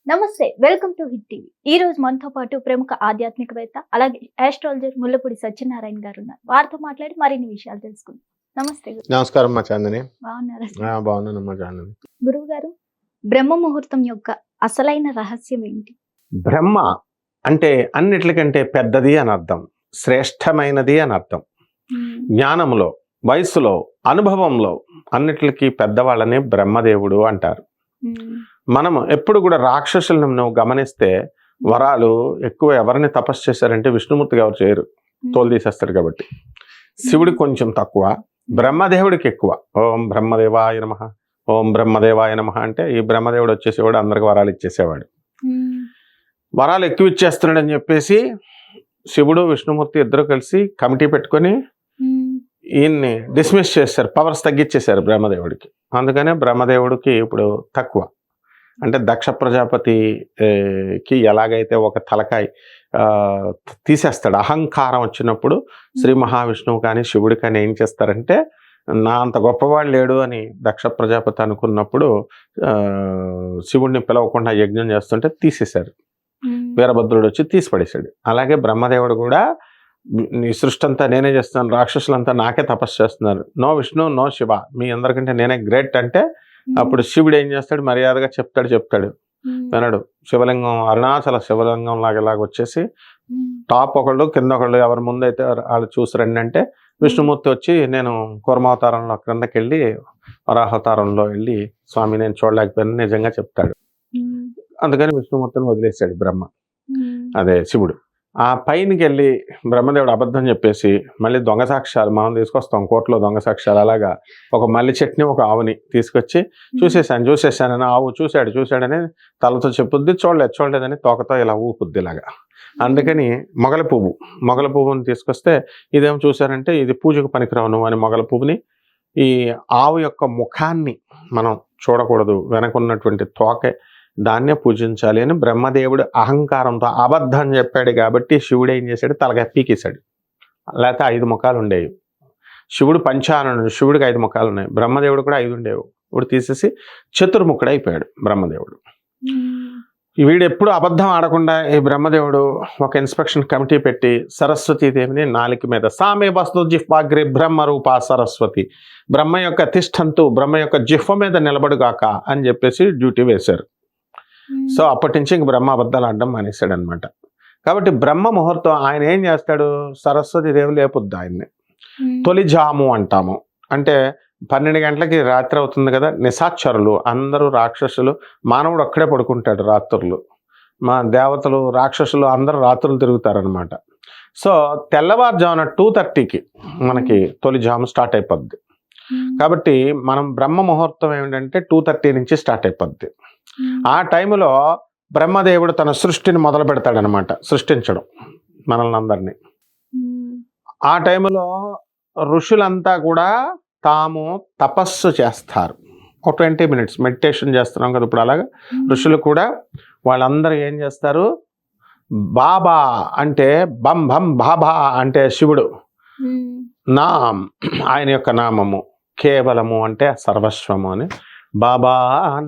నమస్తే, welcome to hit TV. ఈ రోజు మనతో పాటు ప్రముఖ ఆధ్యాత్మికవేత్త అలాగే ఆస్ట్రాలజర్ ముల్లపూడి సత్యనారాయణ గారు ఉన్నారు. వారితో మాట్లాడి మరిన్ని విషయాలు తెలుసుకుందాం. నమస్తే గురు. నమస్కారం అమ్మా చాందిని. బాగున్నారా? బాగున్నానమ్మా చాందిని. గురువు గారు, బ్రహ్మ ముహూర్తం యొక్క అసలైన రహస్యం ఏంటి? బ్రహ్మ అంటే అన్నిటికంటే పెద్దది అని అర్థం, శ్రేష్టమైనది అని అర్థం. జ్ఞానంలో, వయసులో, అనుభవంలో అన్నిటికీ పెద్దవాళ్ళని బ్రహ్మదేవుడు అంటారు. మనం ఎప్పుడు కూడా రాక్షసులను నువ్వు గమనిస్తే వరాలు ఎక్కువ ఎవరిని తపస్సు చేశారంటే విష్ణుమూర్తికి ఎవరు చేయరు, తోలు తీసేస్తాడు కాబట్టి. శివుడికి కొంచెం తక్కువ, బ్రహ్మదేవుడికి ఎక్కువ. ఓం బ్రహ్మదేవాయ నమః, ఓం బ్రహ్మదేవాయ నమః అంటే ఈ బ్రహ్మదేవుడు వచ్చేసేవాడు, అందరికి వరాలు ఇచ్చేసేవాడు. వరాలు ఎక్కువ ఇచ్చేస్తున్నాడు అని చెప్పేసి శివుడు విష్ణుమూర్తి ఇద్దరు కలిసి కమిటీ పెట్టుకొని ఈయన్ని డిస్మిస్ చేశారు, పవర్స్ తగ్గించేశారు బ్రహ్మదేవుడికి. అందుకనే బ్రహ్మదేవుడికి ఇప్పుడు తక్కువ. అంటే దక్ష ప్రజాపతికి ఎలాగైతే ఒక తలకాయ తీసేస్తాడు, అహంకారం వచ్చినప్పుడు శ్రీ మహావిష్ణువు కానీ శివుడు కానీ ఏం చేస్తారంటే, నా అంత గొప్పవాడు లేడు అని దక్ష ప్రజాపతి అనుకున్నప్పుడు శివుడిని పిలవకుండా యజ్ఞం చేస్తుంటే తీసేశారు. వీరభద్రుడు వచ్చి తీసి పడేశాడు. అలాగే బ్రహ్మదేవుడు కూడా నీ సృష్టి అంతా నేనే చేస్తున్నాను, రాక్షసులంతా నాకే తపస్సు చేస్తున్నారు, నో విష్ణు నో శివ, మీ అందరికంటే నేనే గ్రేట్ అంటే అప్పుడు శివుడు ఏం చేస్తాడు, మర్యాదగా చెప్తాడు వినడు. శివలింగం అరుణాచల శివలింగం లాగా వచ్చేసి టాప్ ఒకళ్ళు కింద ఒకళ్ళు, ఎవరి ముందు అయితే వాళ్ళు చూసి రండి అంటే విష్ణుమూర్తి వచ్చి నేను కూర్మావతారంలో క్రిందకి వెళ్ళి వరాహవతారంలో వెళ్ళి స్వామి నేను చూడలేకపోయాను నిజంగా చెప్తాడు. అందుకని విష్ణుమూర్తిని వదిలేశాడు బ్రహ్మ, అదే శివుడు. ఆ పైనకి వెళ్ళి బ్రహ్మదేవుడు అబద్ధం చెప్పేసి మళ్ళీ దొంగ సాక్ష్యాలు మనం తీసుకొస్తాం కోర్టులో, దొంగ సాక్ష్యాలు. అలాగా ఒక మల్లి చెట్టుని ఒక ఆవుని తీసుకొచ్చి చూసేసానని ఆవు చూశాడని తలతో చెప్పుద్ది, చూడలేదని తోకతో ఇలా ఊపుద్ది ఇలాగా. అందుకని మొగల పువ్వుని తీసుకొస్తే ఇదేమో చూశారంటే ఇది పూజకు పనికిరావు నువ్వు అని మొగల పువ్వుని, ఈ ఆవు యొక్క ముఖాన్ని మనం చూడకూడదు, వెనకున్నటువంటి తోకే దాన్నే పూజించాలి అని బ్రహ్మదేవుడు అహంకారంతో అబద్ధం చెప్పాడు. కాబట్టి శివుడు ఏం చేశాడు, తలకాయ పీకేశాడు. లేకపోతే 5 ముఖాలు ఉండేవి. శివుడు పంచాననుడు, శివుడికి 5 ముఖాలు ఉన్నాయి, బ్రహ్మదేవుడు కూడా 5 ఉండేవి. ఇప్పుడు తీసేసి చతుర్ముఖుడు అయిపోయాడు బ్రహ్మదేవుడు. వీడు ఎప్పుడు అబద్ధం ఆడకుండా ఈ బ్రహ్మదేవుడు ఒక ఇన్స్పెక్షన్ కమిటీ పెట్టి సరస్వతీదేవిని నాలిక మీద సామే వస్తు జిహ్వాగ్రి బ్రహ్మరూప సరస్వతి, బ్రహ్మ యొక్క తిష్టంతు, బ్రహ్మ యొక్క జిహ్వ మీద నిలబడుగాక అని చెప్పేసి డ్యూటీ వేశారు. సో అప్పటి నుంచి ఇంక బ్రహ్మ అబద్ధాలు ఆడడం మానేశాడు అనమాట. కాబట్టి బ్రహ్మ ముహూర్తం ఆయన ఏం చేస్తాడు, సరస్వతి దేవి లేపుద్ది ఆయన్ని. తొలి జాము అంటాము, అంటే 12 గంటలకి రాత్రి అవుతుంది కదా, నిశాచరులు అందరూ రాక్షసులు, మానవుడు అక్కడే పడుకుంటాడు రాత్రులు, మా దేవతలు రాక్షసులు అందరూ రాత్రులు తిరుగుతారనమాట. సో తెల్లవారుజామున 2:30కి మనకి తొలి జాము స్టార్ట్ అయిపోద్ది. కాబట్టి మనం బ్రహ్మ ముహూర్తం ఏమిటంటే 2:30 నుంచి స్టార్ట్ అయిపోద్ది. ఆ టైంలో బ్రహ్మదేవుడు తన సృష్టిని మొదలు పెడతాడనమాట, సృష్టించడం మనల్ని అందరినీ. ఆ టైంలో ఋషులంతా కూడా తాము తపస్సు చేస్తారు. ఒక 20 minutes మెడిటేషన్ చేస్తున్నాం కదా ఇప్పుడు, అలాగా ఋషులు కూడా వాళ్ళందరూ ఏం చేస్తారు, బాబా అంటే బం భం బాబా అంటే శివుడు నామ్, ఆయన యొక్క నామము, కేవలము అంటే సర్వస్వము అని. బాబా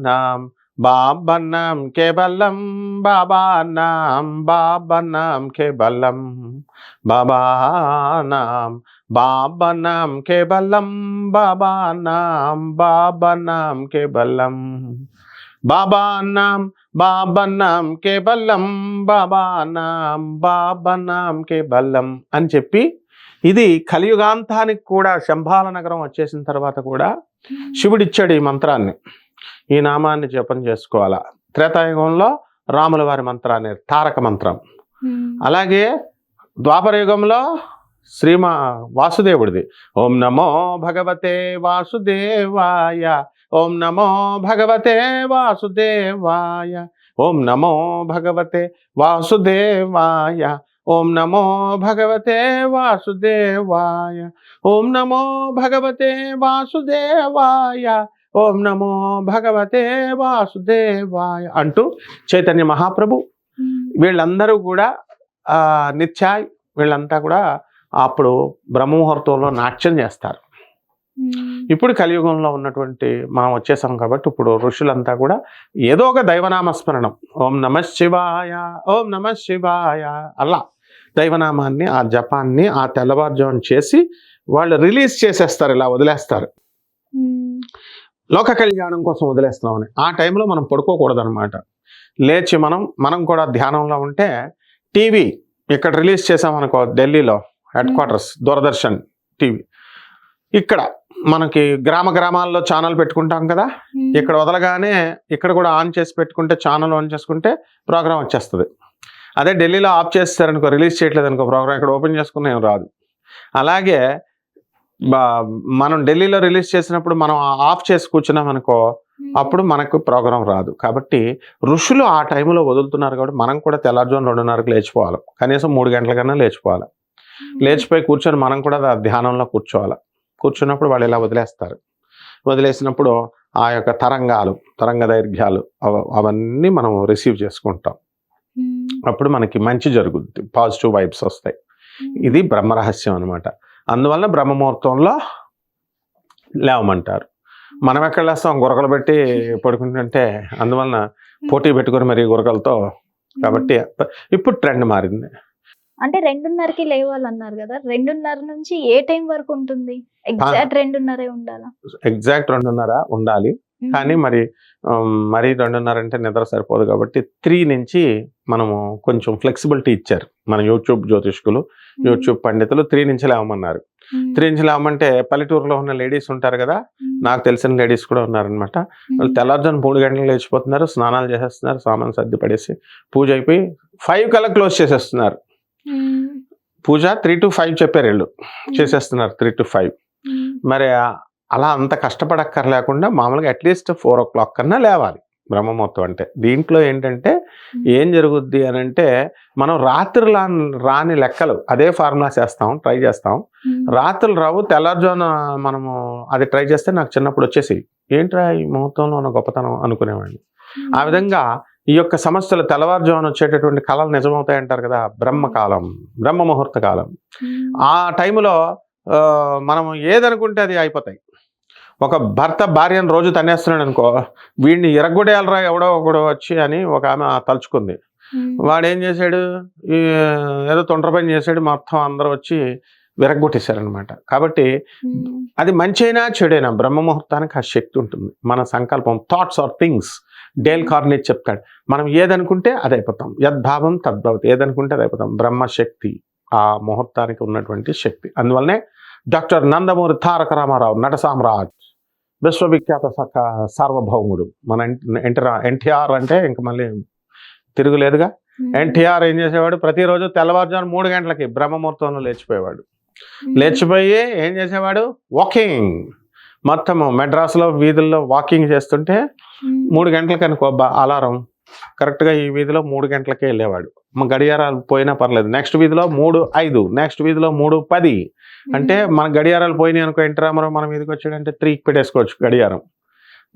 నామ్ బాబన్నాం కేవలం, బాబా నాం కేవలం, బాబా నాం కేవలం, బాబా నాం కేవలం, బాబా నాం కేవలం, బాబా నాం కేవలం అని చెప్పి, ఇది కలియుగాంతానికి కూడా శంభాల నగరం వచ్చేసిన తర్వాత కూడా శివుడిచ్చాడు ఈ మంత్రాన్ని, ఈ నామాన్ని జపం చేసుకోవాలా. త్రేతాయుగంలో రాముల వారి మంత్రాన్ని, తారక మంత్రం. అలాగే ద్వాపర యుగంలో వాసుదేవుడిది, ఓం నమో భగవతే వాసుదేవాయ, ఓం నమో భగవతే వాసుదేవాయ, ఓం నమో భగవతే వాసుదేవాయ, ఓం నమో భగవతే వాసుదేవాయ, ఓం నమో భగవతే వాసుదేవాయ, ఓం నమో భగవతే వాసుదేవాయ అంటూ చైతన్య మహాప్రభు వీళ్ళందరూ కూడా నిత్యాయ్ వీళ్ళంతా కూడా అప్పుడు బ్రహ్మముహూర్తంలో నాట్యం చేస్తారు. ఇప్పుడు కలియుగంలో ఉన్నటువంటి మనం వచ్చేసాం కాబట్టి ఇప్పుడు ఋషులంతా కూడా ఏదో ఒక దైవనామస్మరణం, ఓం నమ శివాయ, ఓం నమ శివాయ, అలా దైవనామాన్ని ఆ జపాన్ని ఆ తెల్లవారుజామున చేసి వాళ్ళు రిలీజ్ చేసేస్తారు, ఇలా వదిలేస్తారు. లోక కళ్యాణం కోసం వదిలేస్తున్నామని ఆ టైంలో మనం పడుకోకూడదు అనమాట. లేచి మనం కూడా ధ్యానంలో ఉంటే టీవీ ఇక్కడ రిలీజ్ చేసామనుకో, ఢిల్లీలో హెడ్ క్వార్టర్స్ దూరదర్శన్ టీవీ, ఇక్కడ మనకి గ్రామాల్లో ఛానల్ పెట్టుకుంటాం కదా, ఇక్కడ వదలగానే ఇక్కడ కూడా ఆన్ చేసి పెట్టుకుంటే, ఛానల్ ఆన్ చేసుకుంటే ప్రోగ్రామ్ వచ్చేస్తుంది. అదే ఢిల్లీలో ఆఫ్ చేస్తారనుకో, రిలీజ్ చేయట్లేదు అనుకో ప్రోగ్రామ్, ఇక్కడ ఓపెన్ చేసుకున్న ఏం రాదు. అలాగే మనం ఢిల్లీలో రిలీజ్ చేసినప్పుడు మనం ఆఫ్ చేసి కూర్చున్నాం అనుకో, అప్పుడు మనకు ప్రోగ్రాం రాదు. కాబట్టి ఋషులు ఆ టైంలో వదులుతున్నారు కాబట్టి మనం కూడా తెల్లారుజామున 2:30కి లేచిపోవాలి, కనీసం 3 గంటల కన్నా లేచిపోవాలి. లేచిపోయి కూర్చొని మనం కూడా ధ్యానంలో కూర్చోవాలి. కూర్చున్నప్పుడు వాళ్ళు ఇలా వదిలేస్తారు. వదిలేసినప్పుడు ఆ యొక్క తరంగ దైర్ఘ్యాలు అవన్నీ మనం రిసీవ్ చేసుకుంటాం. అప్పుడు మనకి మంచి జరుగుద్ది, పాజిటివ్ వైబ్స్ వస్తాయి. ఇది బ్రహ్మరహస్యం అనమాట. అందువల్ల బ్రహ్మముహూర్తంలో లేవమంటారు. మనం ఎక్కడ లేస్తాం, గురకలు పెట్టి పడుకుంటుంటే, అందువలన పోటీ పెట్టుకుని మరి గురకలతో. కాబట్టి ఇప్పుడు ట్రెండ్ మారింది. అంటే 2:30కి లేవాలన్నారు కదా, 2:30 నుంచి ఏ టైం వరకు ఉంటుంది? ఎగ్జాక్ట్ 2:30 ఉండాలా? ఎగ్జాక్ట్ 2:30 ఉండాలి. కానీ మరి 2:30 అంటే నిద్ర సరిపోదు కాబట్టి 3 నుంచి మనము కొంచెం ఫ్లెక్సిబిలిటీ ఇచ్చారు మన యూట్యూబ్ జ్యోతిష్కులు, యూట్యూబ్ పండితులు. 3 నుంచి లేవమన్నారు. 3 నుంచి లేవమంటే పల్లెటూరులో ఉన్న లేడీస్ ఉంటారు కదా, నాకు తెలిసిన లేడీస్ కూడా ఉన్నారనమాట. వాళ్ళు తెల్లారుజామున 3 గంటలకు లేచిపోతున్నారు, స్నానాలు చేసేస్తున్నారు, సామాన్ సర్ది పడేసి పూజ అయిపోయి 5 కల్లా క్లోజ్ చేసేస్తున్నారు. పూజ 3 to 5 చెప్పారు, వీళ్ళు చేసేస్తున్నారు 3 to 5. మరి అలా అంత కష్టపడక్కర్లేకుండా మామూలుగా అట్లీస్ట్ 4 o'clock కన్నా లేవాలి బ్రహ్మముహూర్తం అంటే. దీంట్లో ఏంటంటే ఏం జరుగుద్ది అని అంటే, మనం రాత్రి రాని లెక్కలు అదే ఫార్ములా ట్రై చేస్తాం. రాత్రులు రావు, తెల్లారుజామున మనము అది ట్రై చేస్తే నాకు చిన్నప్పుడు వచ్చేసి ఏంట్రా ఈ ముహూర్తంలో ఉన్న గొప్పతనం అనుకునేవాడిని. ఆ విధంగా ఈ యొక్క సమస్యలు తెల్లవారుజామున వచ్చేటటువంటి కళలు నిజమవుతాయి అంటారు కదా, బ్రహ్మకాలం, బ్రహ్మ ముహూర్త కాలం. ఆ టైంలో మనం ఏదనుకుంటే అది అయిపోతాయి. ఒక భర్త భార్యను రోజు తన్నేస్తున్నాడు అనుకో, వీడిని ఇరగొడేయాలరా ఎవడో ఒకడు వచ్చి అని ఒక ఆమె తలుచుకుంది. వాడు ఏం చేశాడు, ఏదో తొండ్ర పని చేశాడు, మొత్తం అందరూ వచ్చి విరగొట్టేశారనమాట. కాబట్టి అది మంచి అయినా చెడైనా బ్రహ్మ ముహూర్తానికి ఆ శక్తి ఉంటుంది. మన సంకల్పం, thoughts are things. Dale Carnegie చెప్తాడు, మనం ఏదనుకుంటే అది అయిపోతాం, యద్భావం తద్భవతి, ఏదనుకుంటే అది అయిపోతాం. బ్రహ్మశక్తి ఆ ముహూర్తానికి ఉన్నటువంటి శక్తి. అందువల్లనే డాక్టర్ నందమూరి తారక రామారావు, నట సామ్రాజ్, విశ్వవిఖ్యాత సార్వభౌముడు మన ఎన్టీఆర్ అంటే ఇంక మళ్ళీ తిరుగులేదుగా. ఎన్టీఆర్ ఏం చేసేవాడు, ప్రతిరోజు తెల్లవారుజామున 3 గంటలకి బ్రహ్మముహూర్తంలో లేచిపోయేవాడు. లేచిపోయి ఏం చేసేవాడు, వాకింగ్. మొత్తము మెడ్రాస్లో వీధుల్లో వాకింగ్ చేస్తుంటే 3 గంటలకి అనుకో అలారం, కరెక్ట్గా ఈ వీధిలో 3 గంటలకే వెళ్ళేవాడు. గడియారాలు పోయినా పర్లేదు. నెక్స్ట్ వీధిలో 3:05, నెక్స్ట్ వీధిలో 3:10. అంటే మన గడియారాలు పోయినాయి అనుకో, ఎన్టీ రామారావు మన వీధికి వచ్చాడంటే 3కి పెట్టేసుకోవచ్చు గడియారం.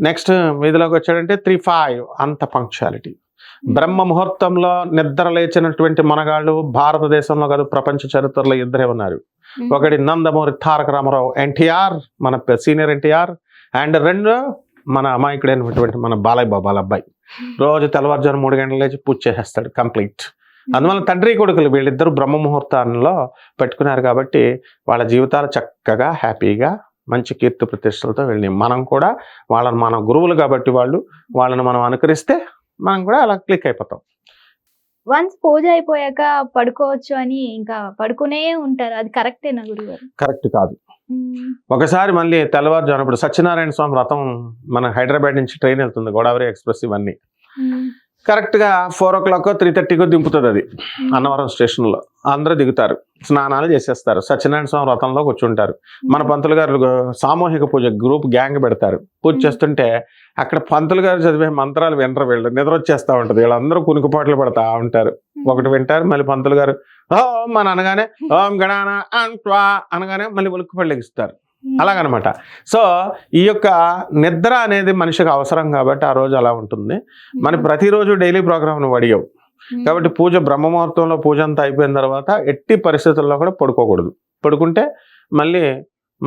నెక్స్ట్ వీధిలోకి వచ్చాడంటే 3:05. అంత పంక్చువాలిటీ. బ్రహ్మ ముహూర్తంలో నిద్ర లేచినటువంటి మనగాళ్ళు భారతదేశంలో కాదు, ప్రపంచ చరిత్రలో ఇద్దరే ఉన్నారు. ఒకటి నందమూరి తారక రామారావు ఎన్టీఆర్, మన సీనియర్ ఎన్టీఆర్, అండ్ 2 మన అమాయకుడైనటువంటి మన బాలయ్య బాబు వాళ్ళ అబ్బాయి. రోజు తెల్లవారుజాము 3 గంటలు లేచి పూజ చేసేస్తాడు కంప్లీట్. అందువల్ల తండ్రి కొడుకులు వీళ్ళిద్దరూ బ్రహ్మ ముహూర్తాల్లో పెట్టుకున్నారు కాబట్టి వాళ్ళ జీవితాలు చక్కగా హ్యాపీగా మంచి కీర్తి ప్రతిష్టలతో వెళ్ళినాయి. మనం కూడా వాళ్ళని మన గురువులు కాబట్టి వాళ్ళని మనం అనుకరిస్తే మనం కూడా అలా క్లిక్ అయిపోతాం. వన్స్ పూజ అయిపోయాక పడుకోవచ్చు అని ఇంకా పడుకునే ఉంటారు, అది కరెక్టేనా గురుగారు? కరెక్ట్ కాదు. ఒకసారి మళ్ళీ తెల్లవారుజాము, ఇప్పుడు సత్యనారాయణ స్వామి వ్రతం మన హైదరాబాద్ నుంచి ట్రైన్ వెళ్తుంది, గోదావరి ఎక్స్ప్రెస్, ఇవన్నీ కరెక్ట్గా 4 o'clock 3:30 దింపుతుంది అది అన్నవరం స్టేషన్లో. అందరూ దిగుతారు, స్నానాలు చేసేస్తారు, సత్యనారాయణ స్వామి వ్రతంలో కూర్చుంటారు. మన పంతులు గారు సామూహిక పూజ గ్రూప్ గ్యాంగ్ పెడతారు. పూజ చేస్తుంటే అక్కడ పంతులు గారు చదివే మంత్రాలు వినరు, వీళ్ళు నిద్ర వచ్చేస్తూ ఉంటుంది. వీళ్ళందరూ కునుకుపాట్లు పడతా ఉంటారు. ఒకటి వింటారు, మళ్ళీ పంతులు గారు ఓం అని అనగానే ఓం గణాన అంట్వా అనగానే మళ్ళీ ఉలుక్కుపడి లెగిస్తారు. అలాగనమాట. సో ఈ యొక్క నిద్ర అనేది మనిషికి అవసరం కాబట్టి ఆ రోజు అలా ఉంటుంది. మన ప్రతిరోజు డైలీ ప్రోగ్రామ్ నువ్వు అడిగావు కాబట్టి పూజ బ్రహ్మముహూర్తంలో పూజ అంతా అయిపోయిన తర్వాత ఎట్టి పరిస్థితుల్లో కూడా పడుకోకూడదు. పడుకుంటే మళ్ళీ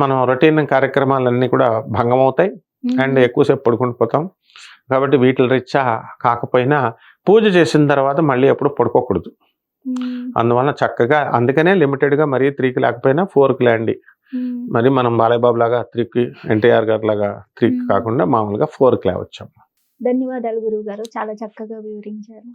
మనం రొటీన్ కార్యక్రమాలన్నీ కూడా భంగం అవుతాయి అండ్ ఎక్కువసేపు పడుకుంటూ పోతాం. కాబట్టి వీటి రీత్యా కాకపోయినా పూజ చేసిన తర్వాత మళ్ళీ ఎప్పుడు పడుకోకూడదు. అందువల్ల చక్కగా అందుకనే లిమిటెడ్గా మరీ 3కి లేకపోయినా 4కి లేండి. మరి మనం బాలయ్యబాబు లాగా 3కి, ఎన్టీఆర్ గారి లాగా 3కి కాకుండా మామూలుగా 4కి లేవచ్చాం. ధన్యవాదాలు గురువు గారు, చాలా చక్కగా వివరించారు.